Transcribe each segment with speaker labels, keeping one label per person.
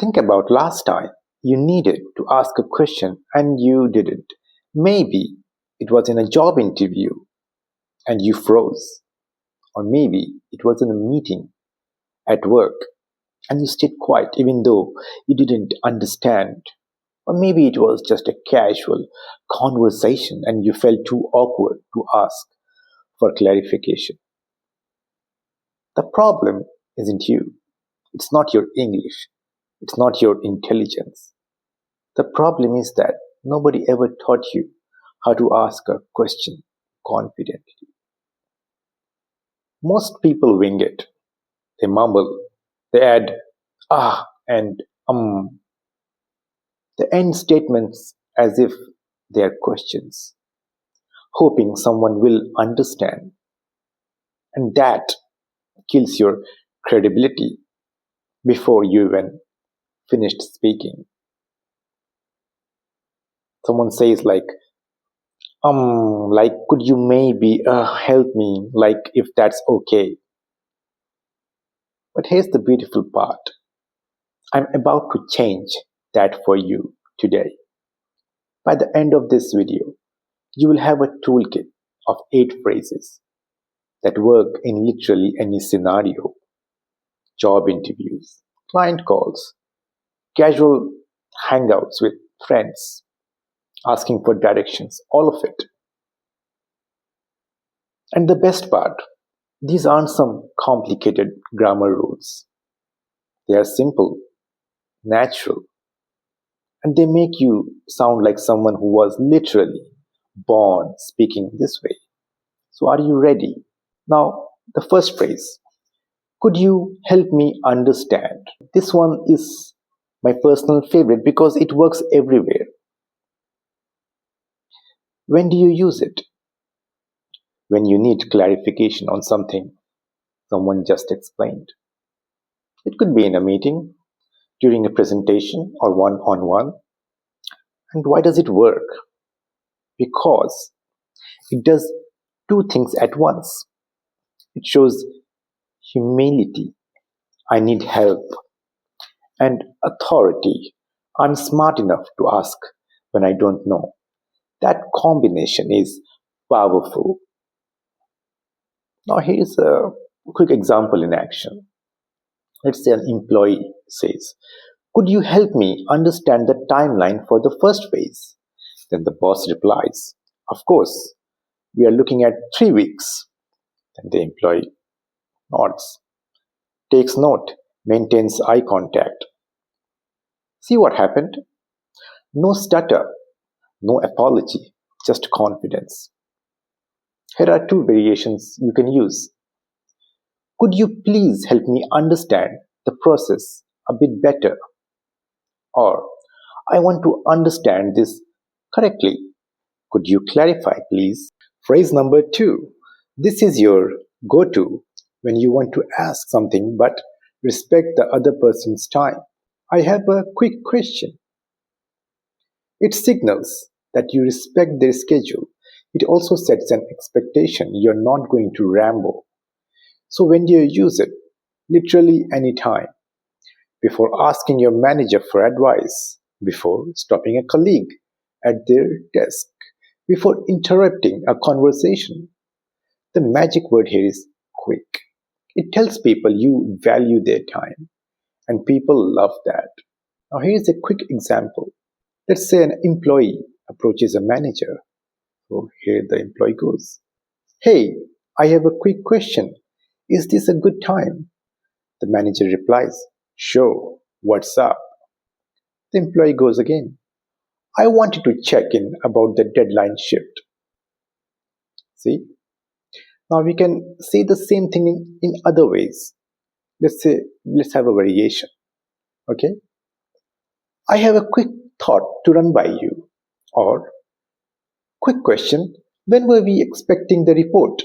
Speaker 1: Think about last time you needed to ask a question and you didn't. Maybe it was in a job interview and you froze. Or maybe it was in a meeting at work and you stayed quiet even though you didn't understand. Or maybe it was just a casual conversation and you felt too awkward to ask for clarification. The problem isn't you. It's not your English. It's not your intelligence. The problem is that nobody ever taught you how to ask a question confidently. Most people wing it. They mumble. They add and They end statements as if they are questions, hoping someone will understand. And that kills your credibility before you even finished speaking. Someone says could you maybe help me, if that's okay. But here's the beautiful part. I'm about to change that for you today. By the end of this video, you will have a toolkit of 8 phrases that work in literally any scenario. Job interviews, client calls, casual hangouts with friends, asking for directions, all of it. And the best part, these aren't some complicated grammar rules. They are simple, natural, and they make you sound like someone who was literally born speaking this way. So are you ready? Now, the first phrase. Could you help me understand? This one is my personal favorite because it works everywhere. When do you use it? When you need clarification on something someone just explained. It could be in a meeting, during a presentation, or one-on-one. And why does it work? Because it does 2 things at once. It shows humility, I need help, and authority, I'm smart enough to ask when I don't know. That combination is powerful. Now here's a quick example in action. Let's say an employee says, could you help me understand the timeline for the first phase? Then the boss replies, of course, we are looking at 3 weeks. Then the employee nods, takes note, maintains eye contact. See what happened? No stutter, no apology, just confidence. Here are 2 variations you can use. Could you please help me understand the process a bit better? Or, I want to understand this correctly. Could you clarify, please? Phrase number 2. This is your go-to when you want to ask something but respect the other person's time. I have a quick question. It signals that you respect their schedule. It also sets an expectation you're not going to ramble. So when do you use it? Literally any time. Before asking your manager for advice, before stopping a colleague at their desk, before interrupting a conversation. The magic word here is quick. It tells people you value their time, and people love that. Now here's a quick example. Let's say an employee approaches a manager. So here the employee goes, hey, I have a quick question. Is this a good time? The manager replies, sure, what's up? The employee goes again, I wanted to check in about the deadline shift. See? Now we can say the same thing in other ways. Let's have a variation. Okay? I have a quick thought to run by you. Or, quick question, when were we expecting the report?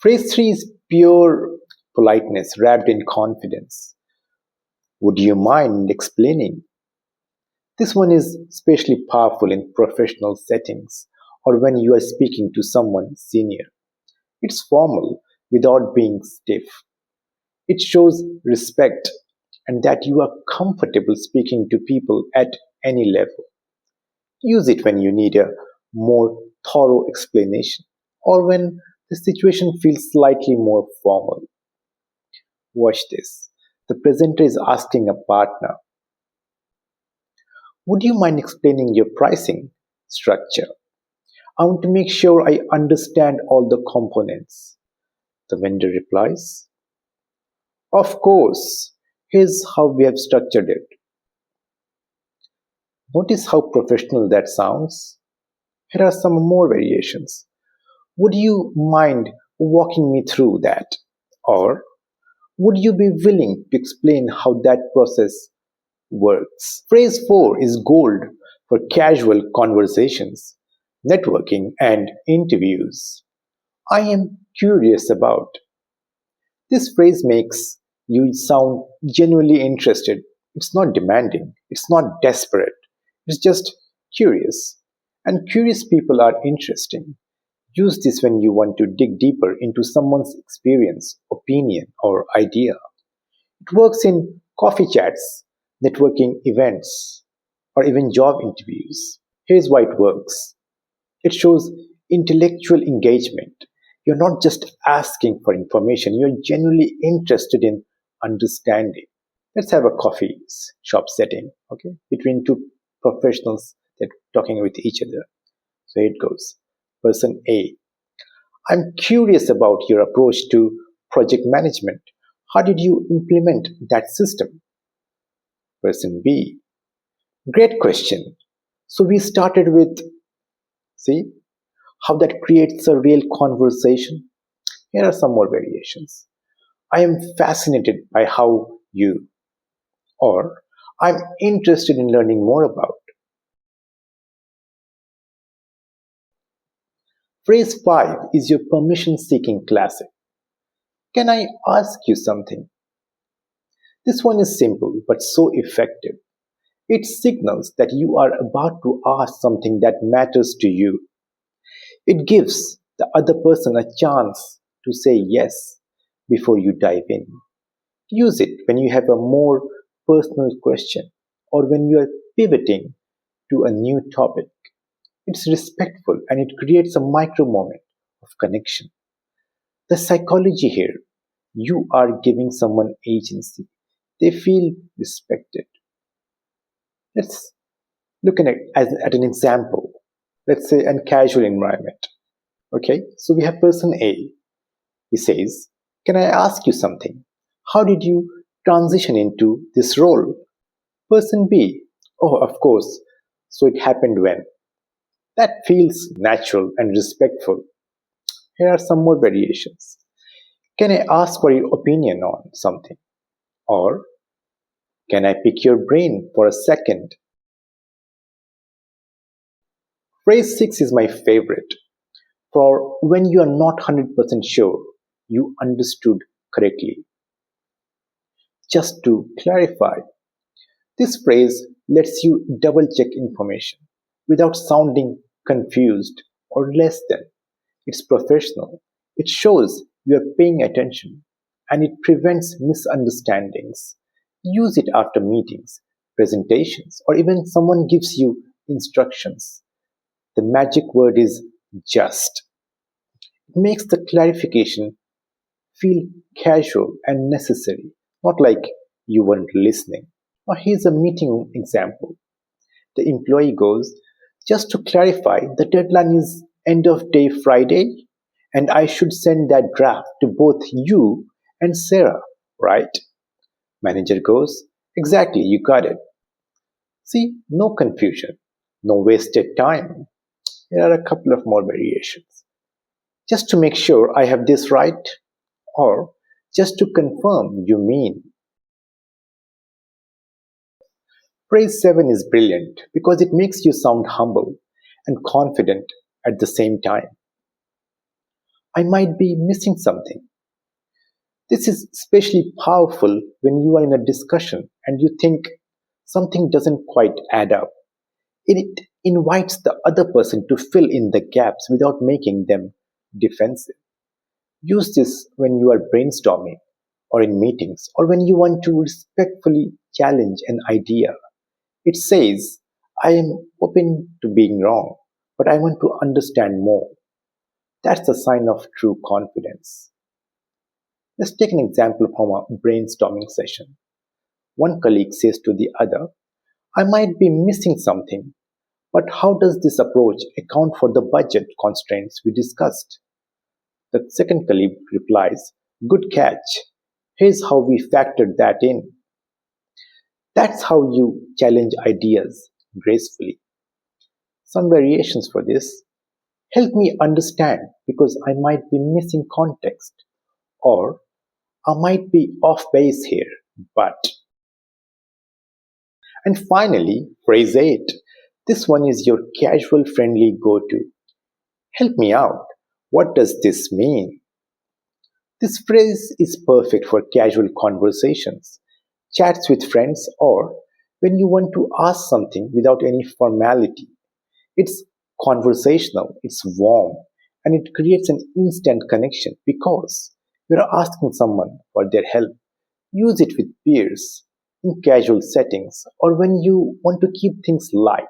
Speaker 1: Phrase 3 is pure politeness wrapped in confidence. Would you mind explaining? This one is especially powerful in professional settings or when you are speaking to someone senior. It's formal without being stiff. It shows respect and that you are comfortable speaking to people at any level. Use it when you need a more thorough explanation or when the situation feels slightly more formal. Watch this. The presenter is asking a partner, would you mind explaining your pricing structure? I want to make sure I understand all the components. The vendor replies, of course, here's how we have structured it. Notice how professional that sounds? Here are some more variations. Would you mind walking me through that? Or would you be willing to explain how that process works? Phrase 4 is gold for casual conversations, networking, and interviews. I am curious about. This phrase makes you sound genuinely interested. It's not demanding, it's not desperate, it's just curious. And curious people are interesting. Use this when you want to dig deeper into someone's experience, opinion, or idea. It works in coffee chats, networking events, or even job interviews. Here's why it works. It shows intellectual engagement. You're not just asking for information, you're genuinely interested in understanding. Let's have a coffee shop setting, okay, between two professionals that are talking with each other. So here it goes. Person A, I'm curious about your approach to project management. How did you implement that system? Person B, great question. So we started with, see, how that creates a real conversation. Here are some more variations. I am fascinated by how you, or I'm interested in learning more about. Phrase 5 is your permission seeking classic. Can I ask you something? This one is simple but so effective. It signals that you are about to ask something that matters to you. It gives the other person a chance to say yes before you dive in. Use it when you have a more personal question or when you are pivoting to a new topic. It's respectful and it creates a micro moment of connection. The psychology here, you are giving someone agency. They feel respected. Let's look at an example. Let's say a casual environment. Okay, so we have person A. He says, can I ask you something? How did you transition into this role? Person B. Oh, of course. So it happened when? That feels natural and respectful. Here are some more variations. Can I ask for your opinion on something? Or can I pick your brain for a second? Phrase 6 is my favorite. For when you are not 100% sure you understood correctly. Just to clarify, this phrase lets you double check information without sounding confused or less than. It's professional. It shows you are paying attention and it prevents misunderstandings. Use it after meetings, presentations, or even someone gives you instructions. The magic word is just. It makes the clarification feel casual and necessary, not like you weren't listening. Now, here's a meeting example. The employee goes, just to clarify, the deadline is end of day Friday, and I should send that draft to both you and Sarah, right? Manager goes, exactly, you got it. See, no confusion, no wasted time. Here are a couple of more variations. Just to make sure I have this right, or just to confirm you mean. Phrase 7 is brilliant because it makes you sound humble and confident at the same time. I might be missing something. This is especially powerful when you are in a discussion and you think something doesn't quite add up. It invites the other person to fill in the gaps without making them defensive. Use this when you are brainstorming or in meetings, or when you want to respectfully challenge an idea. It says, I am open to being wrong, but I want to understand more. That's a sign of true confidence. Let's take an example from a brainstorming session. One colleague says to the other, I might be missing something, but how does this approach account for the budget constraints we discussed? The second colleague replies, good catch. Here's how we factored that in. That's how you challenge ideas gracefully. Some variations for this. Help me understand because I might be missing context, or I might be off base here, but. And finally, phrase 8. This one is your casual friendly go to. Help me out. What does this mean? This phrase is perfect for casual conversations, chats with friends, or when you want to ask something without any formality. It's conversational, it's warm, and it creates an instant connection because you're asking someone for their help. Use it with peers, in casual settings, or when you want to keep things light.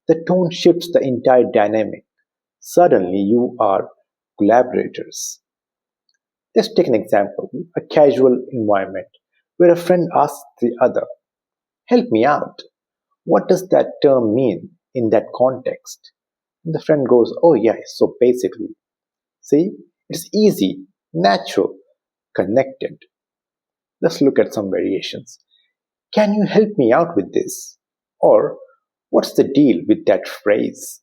Speaker 1: The tone shifts the entire dynamic. Suddenly, you are collaborators. Let's take an example, a casual environment where a friend asks the other, help me out. What does that term mean in that context? And the friend goes, oh, yeah, so basically, see, it's easy, natural, connected. Let's look at some variations. Can you help me out with this? Or, what's the deal with that phrase?